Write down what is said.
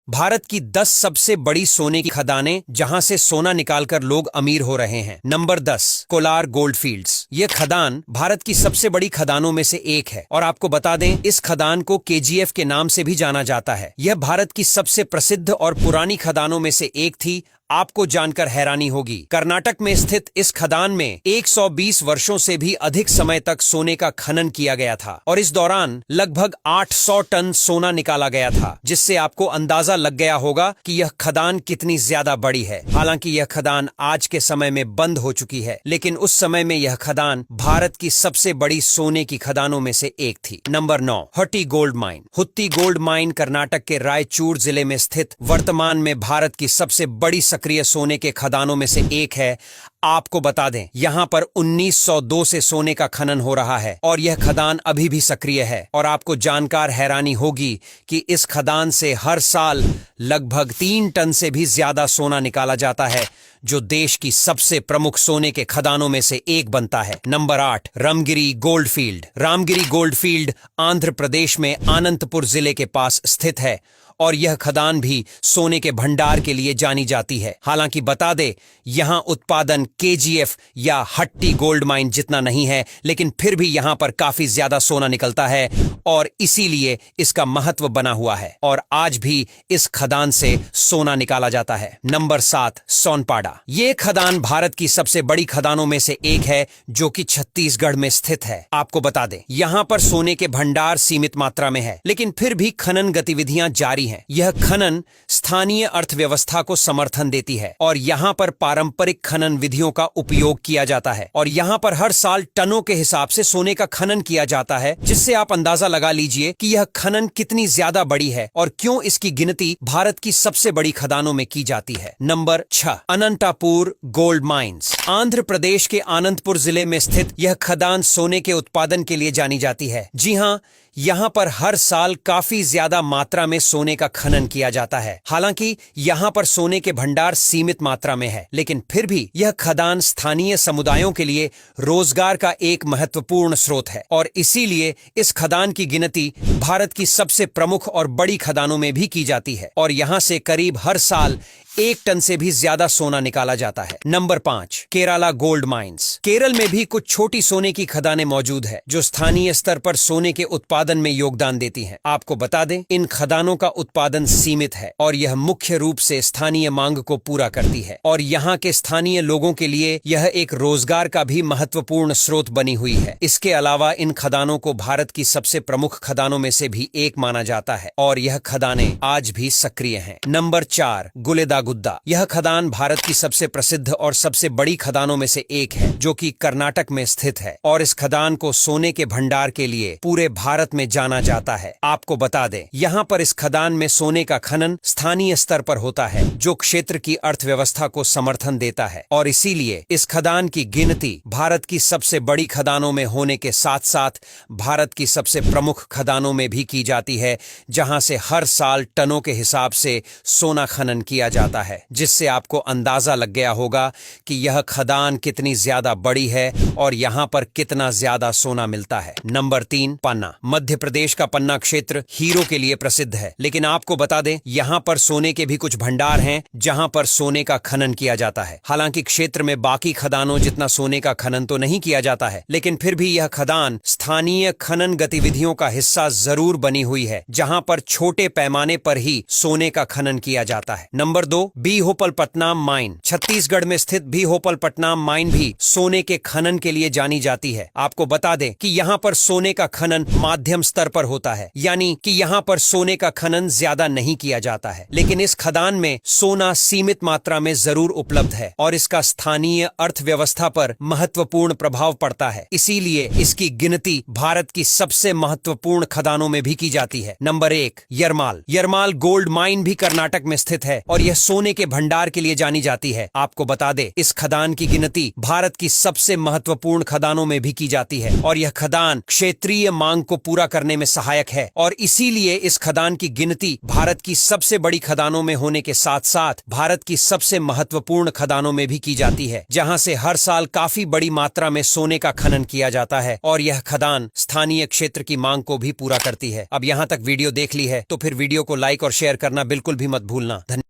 भारत की 10 सबसे बड़ी सोने की खदानें जहां से सोना निकालकर लोग अमीर हो रहे हैं। Number 10, Kolar gold fields. ये खदान भारत की सबसे बड़ी खदानों में से एक है और आपको बता दें, इस खदान को केजीएफ के नाम से भी जाना जाता है। यह भारत की सबसे प्रसिद्ध और पुरानी खदानों में से एक थी। आपको जानकर हैरानी होगी, कर्नाटक में स्थित इस खदान में 120 वर्षों से भी अधिक समय तक सोने का खनन किया गया था और इस दौरान लगभग 800 टन सोना निकाला गया था, जिससे आपको अंदाजा लग गया होगा कि यह खदान कितनी ज्यादा बड़ी है। हालांकि यह खदान आज के समय में बंद हो चुकी है, लेकिन उस समय में यह खदान भारत की सबसे बड़ी सोने की खदानों में से एक थी। Number 9, Hatti gold mine. Hutti gold mine Karnataka के रायचूर जिले में स्थित वर्तमान में भारत की सबसे बड़ी सक्रिय सोने के खदानों में से एक है। आपको बता दें, यहां पर 1902 से सोने का खनन हो रहा है और यह खदान अभी भी सक्रिय है। और आपको जानकर हैरानी होगी कि इस खदान से हर साल लगभग 3 टन से भी ज्यादा सोना निकाला जाता है, जो देश की सबसे प्रमुख सोने के खदानों में से एक बनता है। Number 8, Ramagiri gold field. Ramagiri gold field Andhra Pradesh में अनंतपुर जिले के पास स्थित है और यह खदान भी सोने के भंडार के लिए जानी जाती है। हालांकि बता दे, यहां उत्पादन केजीएफ या हट्टी गोल्ड माइन जितना नहीं है, लेकिन फिर भी यहां पर काफी ज्यादा सोना निकलता है और इसीलिए इसका महत्व बना हुआ है और आज भी इस खदान से सोना निकाला जाता है। नंबर 7, सोनपाड़ा। ये खदान भारत की सबसे बड़ी खदानों में से एक है, जो कि छत्तीसगढ़ में स्थित है। आपको बता दें, यहां पर सोने के भंडार सीमित मात्रा में है, लेकिन फिर भी खनन गतिविधियां जारी हैं। यह खनन स्थानीय अर्थव्यवस्था को समर्थन देती है और यहाँ पर पारंपरिक खनन विधियों का उपयोग किया जाता है और यहाँ पर हर साल टनों के हिसाब से सोने का खनन किया जाता है, जिससे आप अंदाजा लगा लीजिए कि यह खनन कितनी ज्यादा बड़ी है और क्यों इसकी गिनती भारत की सबसे बड़ी खदानों में की जाती है। Number 6, Anantapur gold mines. Andhra Pradesh के अनंतपुर जिले में स्थित यह खदान सोने के उत्पादन के लिए जानी जाती है। जी हाँ, यहाँ पर हर साल काफी ज्यादा मात्रा में सोने का खनन किया जाता है। हालांकि यहाँ पर सोने के भंडार सीमित मात्रा में है, लेकिन फिर भी यह खदान स्थानीय समुदायों के लिए रोजगार का एक महत्वपूर्ण स्रोत है और इसीलिए इस खदान की गिनती भारत की सबसे प्रमुख और बड़ी खदानों में भी की जाती है और यहाँ से करीब हर साल 1 टन से भी ज्यादा सोना निकाला जाता है। Number 5, Kerala gold mines. Kerala में भी कुछ छोटी सोने की खदानें मौजूद है, जो स्थानीय स्तर पर सोने के उत्पादन में योगदान देती हैं। आपको बता दें, इन खदानों का उत्पादन सीमित है और यह मुख्य रूप से स्थानीय मांग को पूरा करती है और यहाँ के स्थानीय लोगों के लिए यह एक रोजगार का भी महत्वपूर्ण स्रोत बनी हुई है। इसके अलावा इन खदानों को भारत की सबसे प्रमुख खदानों में से भी एक माना जाता है और यह खदानें आज भी सक्रिय हैं। नंबर 4, गुलेदा गुद्दा। यह खदान भारत की सबसे प्रसिद्ध और सबसे बड़ी खदानों में से एक है, जो कि कर्नाटक में स्थित है और इस खदान को सोने के भंडार के लिए पूरे भारत में जाना जाता है। आपको बता दें, यहाँ पर इस खदान में सोने का खनन स्थानीय स्तर पर होता है, जो क्षेत्र की अर्थव्यवस्था को समर्थन देता है और इसीलिए इस खदान की गिनती भारत की सबसे बड़ी खदानों में होने के साथ साथ भारत की सबसे प्रमुख खदानों में भी की जाती है, जहां से हर साल टनों के हिसाब से सोना खनन किया जाता है, जिससे आपको अंदाजा लग गया होगा कि यह खदान कितनी ज्यादा बड़ी है और यहाँ पर कितना ज्यादा सोना मिलता है। नंबर 3, पन्ना। मध्य प्रदेश का पन्ना क्षेत्र हीरो के लिए प्रसिद्ध है, लेकिन आपको बता दें, यहाँ पर सोने के भी कुछ भंडार हैं जहाँ पर सोने का खनन किया जाता है। हालांकि क्षेत्र में बाकी खदानों जितना सोने का खनन तो नहीं किया जाता है, लेकिन फिर भी यह खदान स्थानीय खनन गतिविधियों का हिस्सा जरूर बनी हुई है, जहाँ पर छोटे पैमाने पर ही सोने का खनन किया जाता है। Number 2, बीहोपलपट्टनम mine. छत्तीसगढ़ में स्थित बीहोपलपट्टनम माइन भी सोने के खनन के लिए जानी जाती है। आपको बता दें कि यहाँ पर सोने का खनन माध्यम स्तर पर होता है, यानी कि यहाँ पर सोने का खनन ज्यादा नहीं किया जाता है, लेकिन इस खदान में सोना सीमित मात्रा में जरूर उपलब्ध है और इसका स्थानीय अर्थव्यवस्था पर महत्वपूर्ण प्रभाव पड़ता है। इसीलिए इसकी गिनती भारत की सबसे महत्वपूर्ण खदानों में भी की जाती है। नंबर 1, यरमाल। यरमाल गोल्ड माइन भी कर्नाटक में स्थित है और यह सोने के भंडार के लिए जानी जाती है। आपको बता दे, इस खदान की गिनती भारत की सबसे महत्वपूर्ण खदानों में भी की जाती है और यह खदान क्षेत्रीय मांग को पूरा पूरा करने में सहायक है और इसीलिए इस खदान की गिनती भारत की सबसे बड़ी खदानों में होने के साथ साथ भारत की सबसे महत्वपूर्ण खदानों में भी की जाती है, जहां से हर साल काफी बड़ी मात्रा में सोने का खनन किया जाता है और यह खदान स्थानीय क्षेत्र की मांग को भी पूरा करती है। अब यहां तक वीडियो देख ली है तो फिर वीडियो को लाइक और शेयर करना बिल्कुल भी मत भूलना। धन्यवाद।